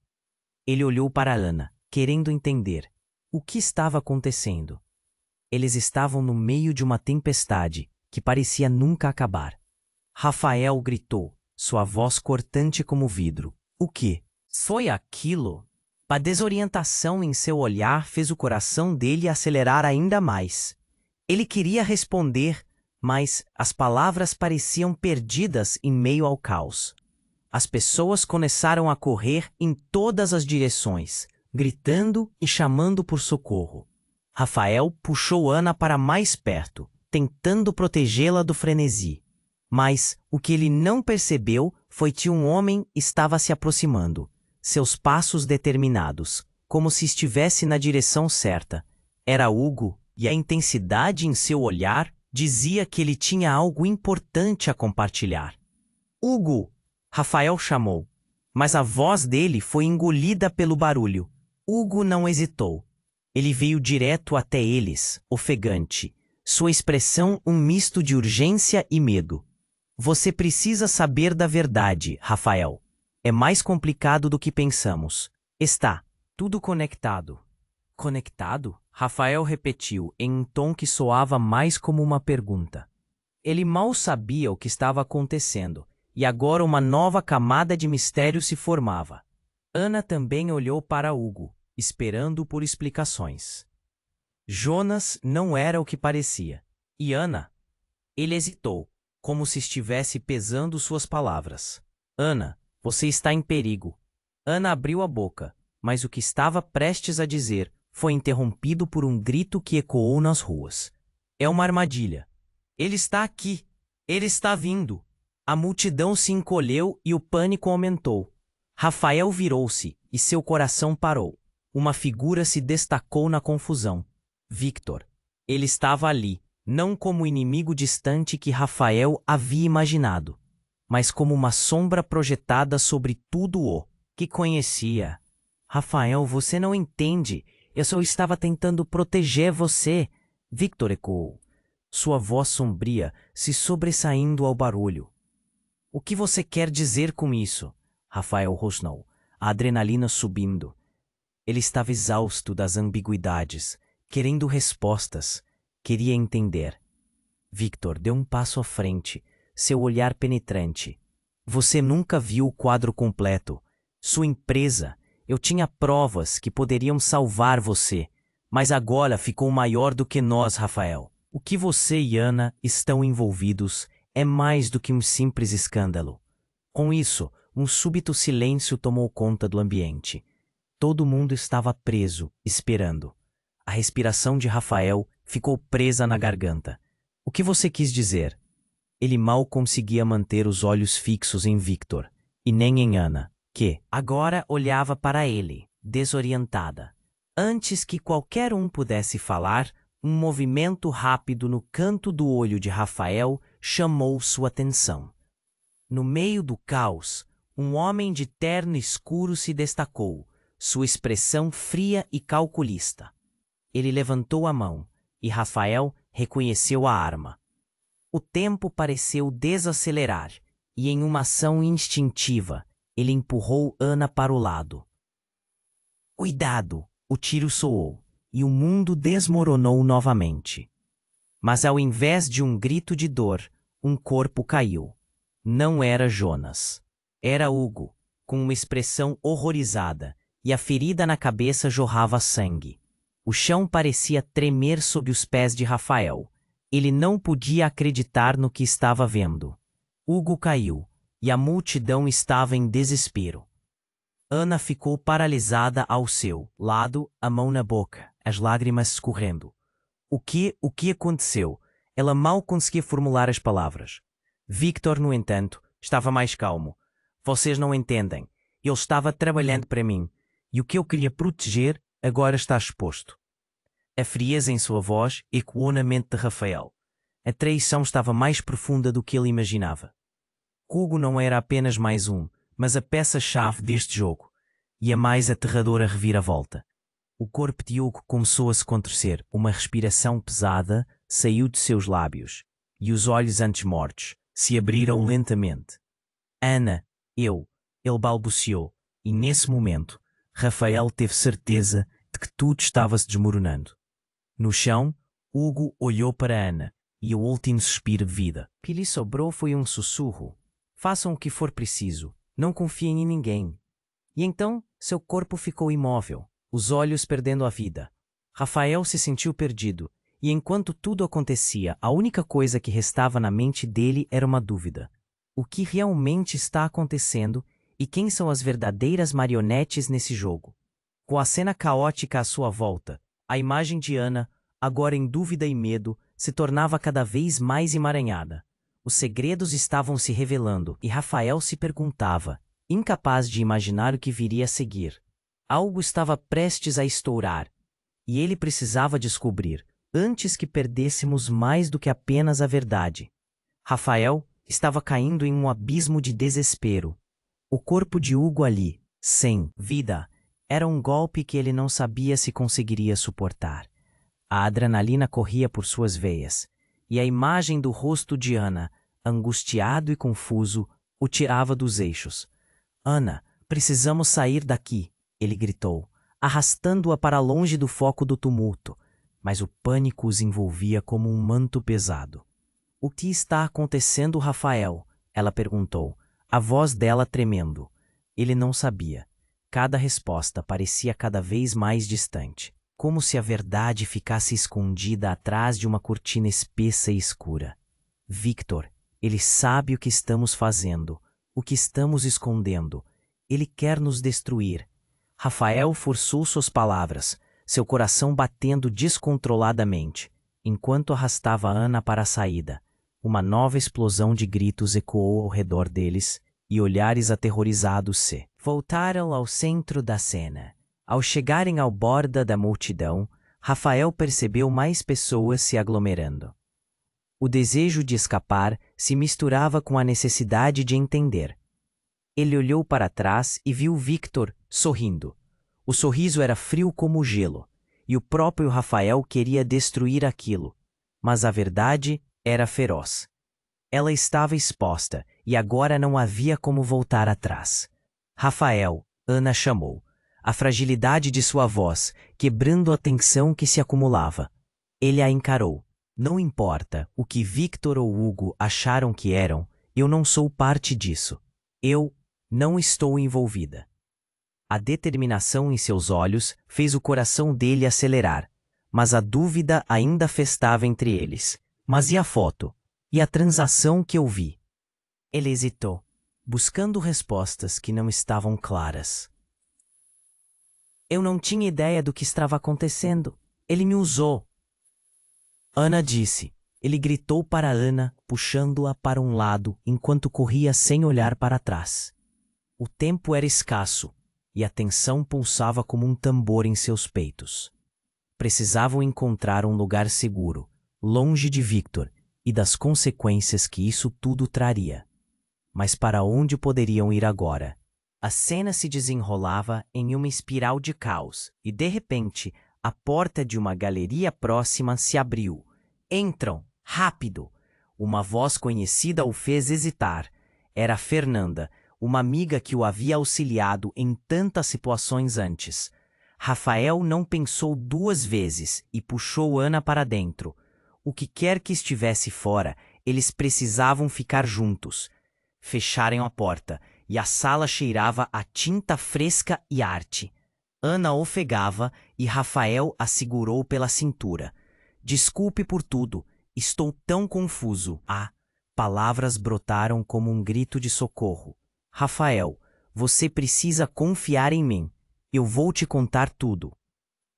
Ele olhou para Ana, querendo entender o que estava acontecendo. Eles estavam no meio de uma tempestade que parecia nunca acabar. Rafael gritou, sua voz cortante como vidro. O que foi aquilo? A desorientação em seu olhar fez o coração dele acelerar ainda mais. Ele queria responder, mas as palavras pareciam perdidas em meio ao caos. As pessoas começaram a correr em todas as direções, gritando e chamando por socorro. Rafael puxou Ana para mais perto, tentando protegê-la do frenesi. Mas o que ele não percebeu foi que um homem estava se aproximando, seus passos determinados, como se estivesse na direção certa. Era Hugo, e a intensidade em seu olhar dizia que ele tinha algo importante a compartilhar. Hugo! Rafael chamou, mas a voz dele foi engolida pelo barulho. Hugo não hesitou. Ele veio direto até eles, ofegante, sua expressão um misto de urgência e medo. Você precisa saber da verdade, Rafael. É mais complicado do que pensamos. Está tudo conectado. Conectado? Rafael repetiu em um tom que soava mais como uma pergunta. Ele mal sabia o que estava acontecendo, e agora uma nova camada de mistério se formava. Ana também olhou para Hugo, esperando por explicações. Jonas não era o que parecia. E Ana? Ele hesitou, como se estivesse pesando suas palavras. Ana, você está em perigo. Ana abriu a boca, mas o que estava prestes a dizer foi interrompido por um grito que ecoou nas ruas. É uma armadilha. Ele está aqui. Ele está vindo. A multidão se encolheu e o pânico aumentou. Rafael virou-se e seu coração parou. Uma figura se destacou na confusão. Victor. Ele estava ali, não como o inimigo distante que Rafael havia imaginado, mas como uma sombra projetada sobre tudo o que conhecia. Rafael, você não entende. Eu só estava tentando proteger você. Victor ecoou, sua voz sombria se sobressaindo ao barulho. O que você quer dizer com isso? Rafael rosnou, a adrenalina subindo. Ele estava exausto das ambiguidades, querendo respostas, queria entender. Victor deu um passo à frente, seu olhar penetrante. Você nunca viu o quadro completo. Sua empresa, eu tinha provas que poderiam salvar você, mas agora ficou maior do que nós, Rafael. O que você e Ana estão envolvidos é mais do que um simples escândalo. Com isso, um súbito silêncio tomou conta do ambiente. Todo mundo estava preso, esperando. A respiração de Rafael ficou presa na garganta. O que você quis dizer? Ele mal conseguia manter os olhos fixos em Victor, e nem em Ana, que agora olhava para ele, desorientada. Antes que qualquer um pudesse falar, um movimento rápido no canto do olho de Rafael chamou sua atenção. No meio do caos, um homem de terno escuro se destacou, sua expressão fria e calculista. Ele levantou a mão, e Rafael reconheceu a arma. O tempo pareceu desacelerar, e em uma ação instintiva, ele empurrou Ana para o lado. Cuidado! O tiro soou, e o mundo desmoronou novamente. Mas ao invés de um grito de dor, um corpo caiu. Não era Jonas. Era Hugo, com uma expressão horrorizada, e a ferida na cabeça jorrava sangue. O chão parecia tremer sob os pés de Rafael. Ele não podia acreditar no que estava vendo. Hugo caiu, e a multidão estava em desespero. Ana ficou paralisada ao seu lado, a mão na boca, as lágrimas escorrendo. O que aconteceu? Ela mal conseguia formular as palavras. Victor, no entanto, estava mais calmo. Vocês não entendem. Ele estava trabalhando para mim, e o que eu queria proteger agora está exposto. A frieza em sua voz ecoou na mente de Rafael. A traição estava mais profunda do que ele imaginava. Hugo não era apenas mais um, mas a peça-chave deste jogo, e a mais aterradora reviravolta. O corpo de Hugo começou a se contorcer, uma respiração pesada saiu de seus lábios, e os olhos antes mortos se abriram lentamente. Ana, ele balbuciou, e nesse momento, Rafael teve certeza de que tudo estava se desmoronando. No chão, Hugo olhou para Ana, e o último suspiro de vida que lhe sobrou foi um sussurro. Façam o que for preciso. Não confiem em ninguém. E então, seu corpo ficou imóvel, os olhos perdendo a vida. Rafael se sentiu perdido, e enquanto tudo acontecia, a única coisa que restava na mente dele era uma dúvida. O que realmente está acontecendo e quem são as verdadeiras marionetes nesse jogo? Com a cena caótica à sua volta, a imagem de Ana, agora em dúvida e medo, se tornava cada vez mais emaranhada. Os segredos estavam se revelando e Rafael se perguntava, incapaz de imaginar o que viria a seguir. Algo estava prestes a estourar, e ele precisava descobrir, antes que perdêssemos mais do que apenas a verdade. Rafael estava caindo em um abismo de desespero. O corpo de Hugo ali, sem vida, era um golpe que ele não sabia se conseguiria suportar. A adrenalina corria por suas veias, e a imagem do rosto de Ana, angustiado e confuso, o tirava dos eixos. Ana, precisamos sair daqui, ele gritou, arrastando-a para longe do foco do tumulto, mas o pânico os envolvia como um manto pesado. O que está acontecendo, Rafael? Ela perguntou, a voz dela tremendo. Ele não sabia. Cada resposta parecia cada vez mais distante, como se a verdade ficasse escondida atrás de uma cortina espessa e escura. Victor, ele sabe o que estamos fazendo, o que estamos escondendo. Ele quer nos destruir. Rafael forçou suas palavras, seu coração batendo descontroladamente, enquanto arrastava Ana para a saída. Uma nova explosão de gritos ecoou ao redor deles, e olhares aterrorizados se voltaram ao centro da cena. Ao chegarem ao borda da multidão, Rafael percebeu mais pessoas se aglomerando. O desejo de escapar se misturava com a necessidade de entender. Ele olhou para trás e viu Victor sorrindo. O sorriso era frio como o gelo, e o próprio Rafael queria destruir aquilo, mas a verdade era feroz. Ela estava exposta, e agora não havia como voltar atrás. Rafael, Ana chamou, a fragilidade de sua voz, quebrando a tensão que se acumulava. Ele a encarou. Não importa o que Victor ou Hugo acharam que eram, eu não sou parte disso. Eu não estou envolvida. A determinação em seus olhos fez o coração dele acelerar, mas a dúvida ainda festava entre eles. Mas e a foto? E a transação que eu vi? Ele hesitou, buscando respostas que não estavam claras. Eu não tinha ideia do que estava acontecendo. Ele me usou. Ana disse. Ele gritou para Ana, puxando-a para um lado enquanto corria sem olhar para trás. O tempo era escasso. e a tensão pulsava como um tambor em seus peitos. Precisavam encontrar um lugar seguro, longe de Victor e das consequências que isso tudo traria. Mas para onde poderiam ir agora? A cena se desenrolava em uma espiral de caos e, de repente, a porta de uma galeria próxima se abriu. "Entram! Rápido!" Uma voz conhecida o fez hesitar. Era Fernanda, uma amiga que o havia auxiliado em tantas situações antes. Rafael não pensou duas vezes e puxou Ana para dentro. O que quer que estivesse fora, eles precisavam ficar juntos. Fecharam a porta e a sala cheirava a tinta fresca e arte. Ana ofegava e Rafael a segurou pela cintura. "Desculpe por tudo. Estou tão confuso." Palavras brotaram como um grito de socorro. "Rafael, você precisa confiar em mim. Eu vou te contar tudo."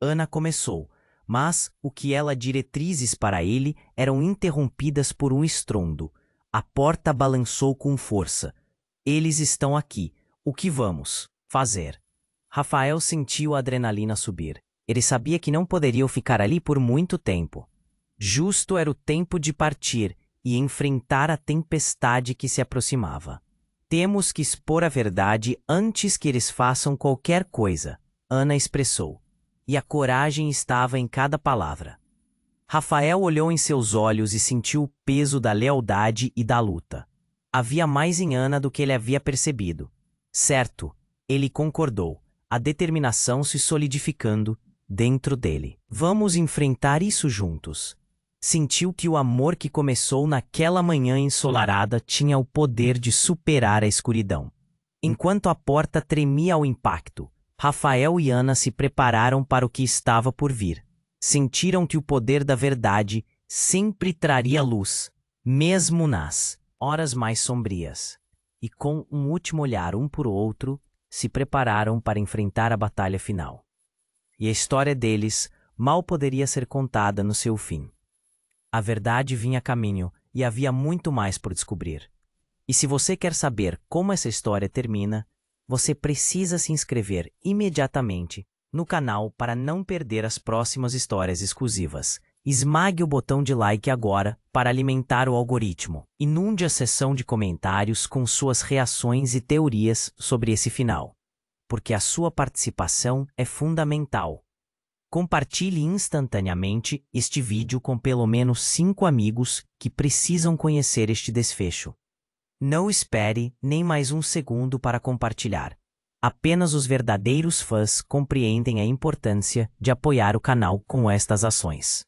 Ana começou, mas o que ela diretrizes para ele eram interrompidas por um estrondo. A porta balançou com força. "Eles estão aqui. O que vamos fazer?" Rafael sentiu a adrenalina subir. Ele sabia que não poderiam ficar ali por muito tempo. Justo era o tempo de partir e enfrentar a tempestade que se aproximava. "Temos que expor a verdade antes que eles façam qualquer coisa", Ana expressou. E a coragem estava em cada palavra. Rafael olhou em seus olhos e sentiu o peso da lealdade e da luta. Havia mais em Ana do que ele havia percebido. "Certo", ele concordou, a determinação se solidificando dentro dele. "Vamos enfrentar isso juntos." Sentiu que o amor que começou naquela manhã ensolarada tinha o poder de superar a escuridão. Enquanto a porta tremia ao impacto, Rafael e Ana se prepararam para o que estava por vir. Sentiram que o poder da verdade sempre traria luz, mesmo nas horas mais sombrias. E com um último olhar um por outro, se prepararam para enfrentar a batalha final. E a história deles mal poderia ser contada no seu fim. A verdade vinha a caminho e havia muito mais por descobrir. E se você quer saber como essa história termina, você precisa se inscrever imediatamente no canal para não perder as próximas histórias exclusivas. Esmague o botão de like agora para alimentar o algoritmo. Inunde a seção de comentários com suas reações e teorias sobre esse final, porque a sua participação é fundamental. Compartilhe instantaneamente este vídeo com pelo menos 5 amigos que precisam conhecer este desfecho. Não espere nem mais um segundo para compartilhar. Apenas os verdadeiros fãs compreendem a importância de apoiar o canal com estas ações.